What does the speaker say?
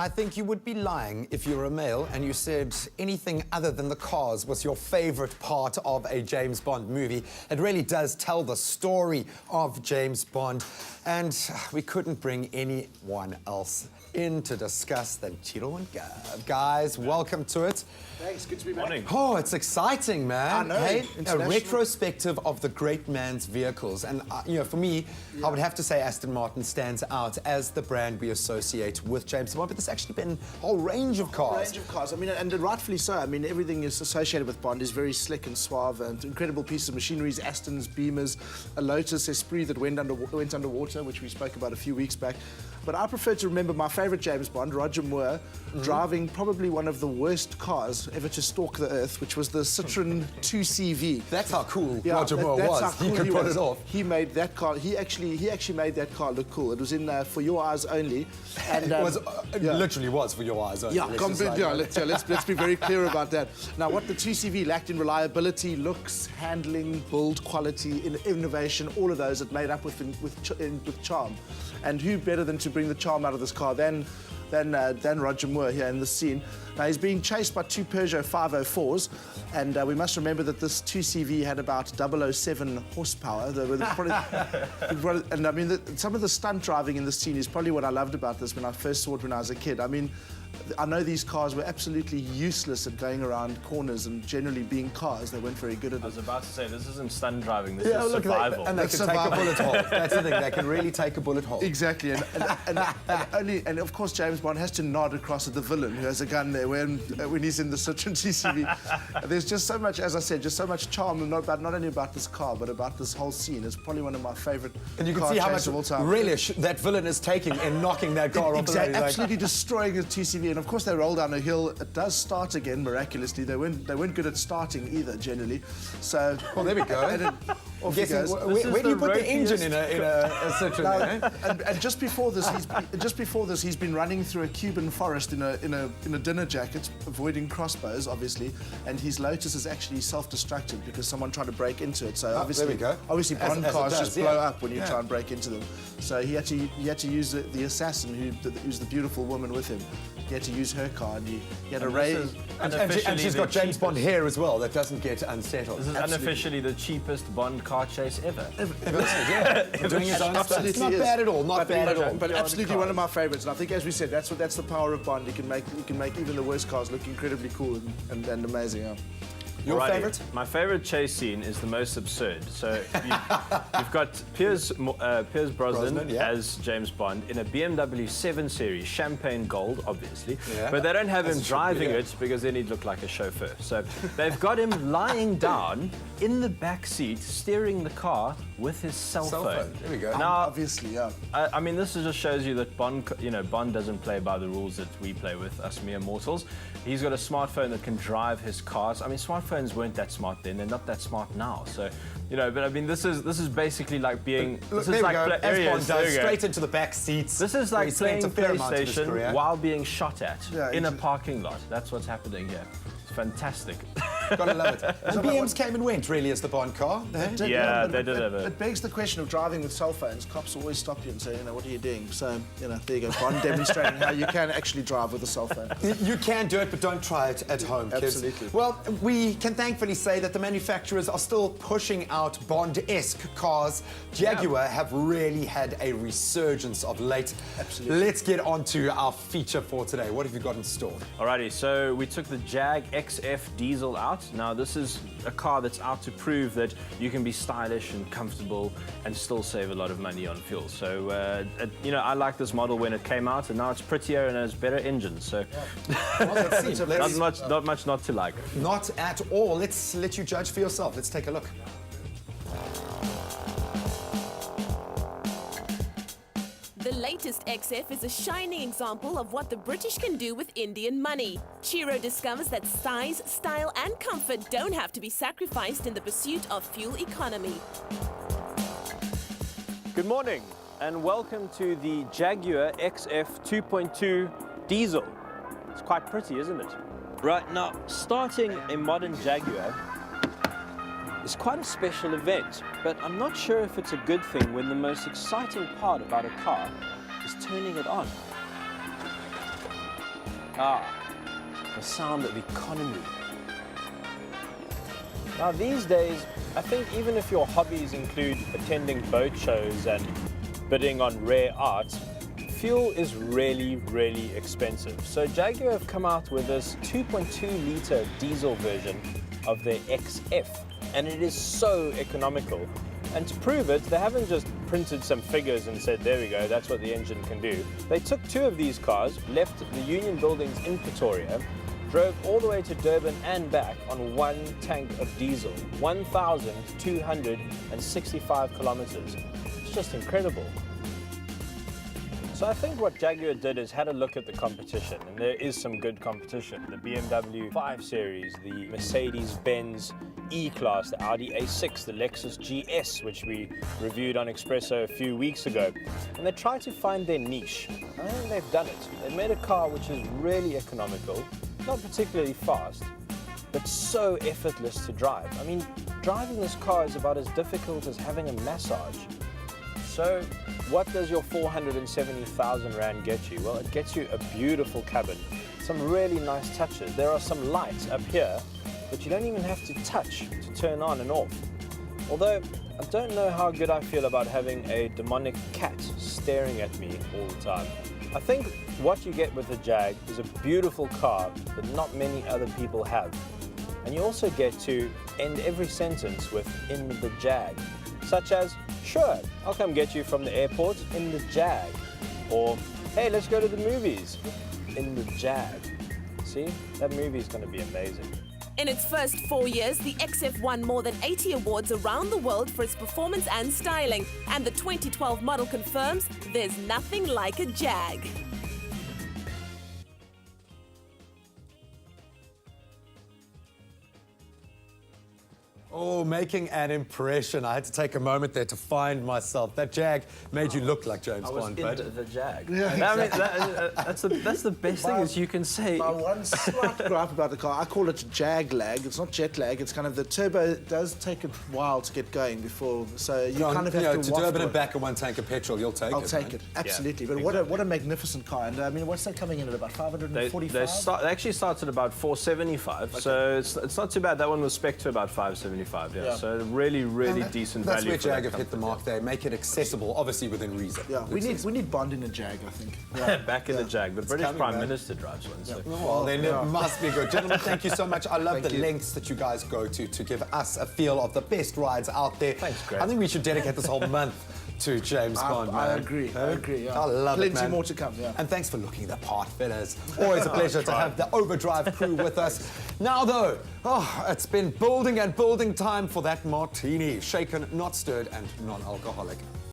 I think you would be lying if you were a male and you said anything other than the cars was your favorite part of a James Bond movie. It really does tell the story of James Bond, and we couldn't bring anyone else in to discuss than Ciro and Gav. Guys, welcome to it. Thanks, good to be back. Morning. Oh, it's exciting, man. I know. Hey, a retrospective of the great man's vehicles. And, you know, for me, I would have to say Aston Martin stands out as the brand we associate with James Bond, but there's actually been a whole range of cars. I mean, and rightfully so. I mean, everything is associated with Bond is very slick and suave, and incredible pieces of machinery, Astons, Beamers, a Lotus Esprit that went underwater, which we spoke about a few weeks back. But I prefer to remember my favourite James Bond, Roger Moore, driving probably one of the worst cars ever to stalk the earth, which was the Citroen 2CV. That's how cool Roger Moore was. How cool he could put it off. He made that car. He actually made that car look cool. It was in For Your Eyes Only, and it literally was For Your Eyes Only. Yeah, let's be very clear about that. Now, what the 2CV lacked in reliability, looks, handling, build quality, innovation, all of those, it made up with charm. And who better than to bring the charm out of this car than Roger Moore here in this scene. Now, he's being chased by two Peugeot 504s, and we must remember that this 2CV had about 007 horsepower. And I mean, some of the stunt driving in this scene is probably what I loved about this when I first saw it when I was a kid. I mean, I know these cars were absolutely useless at going around corners and generally being cars. They weren't very good at it. I was about to say, this isn't stunt driving, this is survival. And they can take a bullet hole. That's the thing, they can really take a bullet hole. Exactly, and of course James Bond has to nod across at the villain who has a gun there when he's in the Citroen TCV. There's just so much, as I said, just so much charm, not only about this car, but about this whole scene. It's probably one of my favourite And you can see how much relish that villain is taking in knocking that car off the road. Absolutely destroying the TCV. And of course they roll down a hill. It does start again miraculously. They weren't good at starting either generally. So well, there we go. Off he goes. Where do you put the engine in a Citroen? And just before this, he's been running through a Cuban forest in a dinner jacket, avoiding crossbows, obviously. And his Lotus is actually self-destructed because someone tried to break into it. So obviously, there we go. Obviously, Bond cars just blow up when you try and break into them. So he had to use the assassin who's the beautiful woman with him. He had to use her car, and he had a raise. And she's got James Bond hair as well. That doesn't get unsettled. This is unofficially the cheapest Bond car chase ever. Doing his own stuff. It's not bad at all. Not bad at all. But absolutely one of my favourites. And I think, as we said, that's the power of Bond. You can make even the worst cars look incredibly cool and amazing. Yeah. Your favourite? My favourite chase scene is the most absurd. So you've got Pierce Brosnan as James Bond in a BMW 7 Series, champagne gold, obviously. Yeah. But they don't have him driving it because then he'd look like a chauffeur. So they've got him lying down in the back seat, steering the car with his cell phone. There we go. Now, obviously, yeah. I mean, this just shows you that Bond doesn't play by the rules that we play with, us mere mortals. He's got a smartphone that can drive his cars. I mean, smartphones weren't that smart then; they're not that smart now. So, but I mean, this is basically like being. Look, there we go. As Bond does, straight into the back seats. This is like playing PlayStation while being shot at in a parking lot. That's what's happening here. It's fantastic. Gotta love it. And BMs came and went, really, as the Bond car. They did have it. It begs the question of driving with cell phones. Cops always stop you and say, what are you doing? So, there you go. Bond demonstrating how you can actually drive with a cell phone. You can do it, but don't try it at home, kids. Absolutely. Well, we can thankfully say that the manufacturers are still pushing out Bond-esque cars. Jaguar have really had a resurgence of late. Absolutely. Let's get on to our feature for today. What have you got in store? Alrighty, so we took the Jag XF diesel out. Now, this is a car that's out to prove that you can be stylish and comfortable and still save a lot of money on fuel. So, I like this model when it came out, and now it's prettier and has better engines. So, not much not to like. Not at all. Let's let you judge for yourself. Let's take a look. The latest XF is a shining example of what the British can do with Indian money. Ciro discovers that size, style and comfort don't have to be sacrificed in the pursuit of fuel economy. Good morning and welcome to the Jaguar XF 2.2 diesel. It's quite pretty, isn't it? Right, now starting a modern Jaguar is quite a special event, but I'm not sure if it's a good thing when the most exciting part about a car is turning it on. Ah, the sound of economy. Now these days, I think even if your hobbies include attending boat shows and bidding on rare art, fuel is really, really expensive. So Jaguar have come out with this 2.2-litre diesel version of their XF, and it is so economical. And to prove it, they haven't just printed some figures and said, there we go, that's what the engine can do. They took 2 of these cars, left the Union buildings in Pretoria, drove all the way to Durban and back on 1 tank of diesel, 1,265 kilometers. It's just incredible. So I think what Jaguar did is had a look at the competition, and there is some good competition. The BMW 5 Series, the Mercedes-Benz E-Class, the Audi A6, the Lexus GS, which we reviewed on Expresso a few weeks ago. And they tried to find their niche. I think they've done it. They've made a car which is really economical, not particularly fast, but so effortless to drive. I mean, driving this car is about as difficult as having a massage. So what does your 470,000 Rand get you? Well, it gets you a beautiful cabin, some really nice touches. There are some lights up here, but you don't even have to touch to turn on and off. Although, I don't know how good I feel about having a demonic cat staring at me all the time. I think what you get with the Jag is a beautiful car that not many other people have. And you also get to end every sentence with "in the Jag," such as, "Sure, I'll come get you from the airport in the Jag," or "Hey, let's go to the movies in the Jag." See, that movie is going to be amazing. In its first 4 years, the XF won more than 80 awards around the world for its performance and styling. And the 2012 model confirms there's nothing like a Jag. Oh, making an impression. I had to take a moment there to find myself. That Jag made you look like James Bond, I was bud. into the Jag. Yeah, And I mean, that's the best thing is you can say. My one slight gripe about the car, I call it jag lag. It's not jet lag. It's kind of the turbo does take a while to get going before, so you kind of have to to waft Durban and it. back in 1 tank of petrol, you'll take it. I'll take man. it, absolutely. Yeah, But what a magnificent car. And I mean, what's that coming in at about 545? They actually started at about 475, so it's not too bad. That one was spec to about 575, yeah. So really, really decent That's value. where for that Jag have hit the comfort, mark. They make it accessible, obviously within reason. Yeah, we need Bond in a Jag, I think. yeah. Back in the Jag. The British coming, Prime man. Minister drives one. So. Well, then it must be good. Gentlemen, thank you so much. I love Thank the you. lengths that you guys go to give us a feel of the best rides out there. Thanks, Greg. I think we should dedicate this whole month to James Bond, man. I agree. I agree. Yeah. I love it, Plenty man. more to come. Yeah. And thanks for looking the part, fellas. Always a pleasure to have the OverDrive crew with us. Now, though, it's been building and building time for that martini. Shaken, not stirred, and non-alcoholic.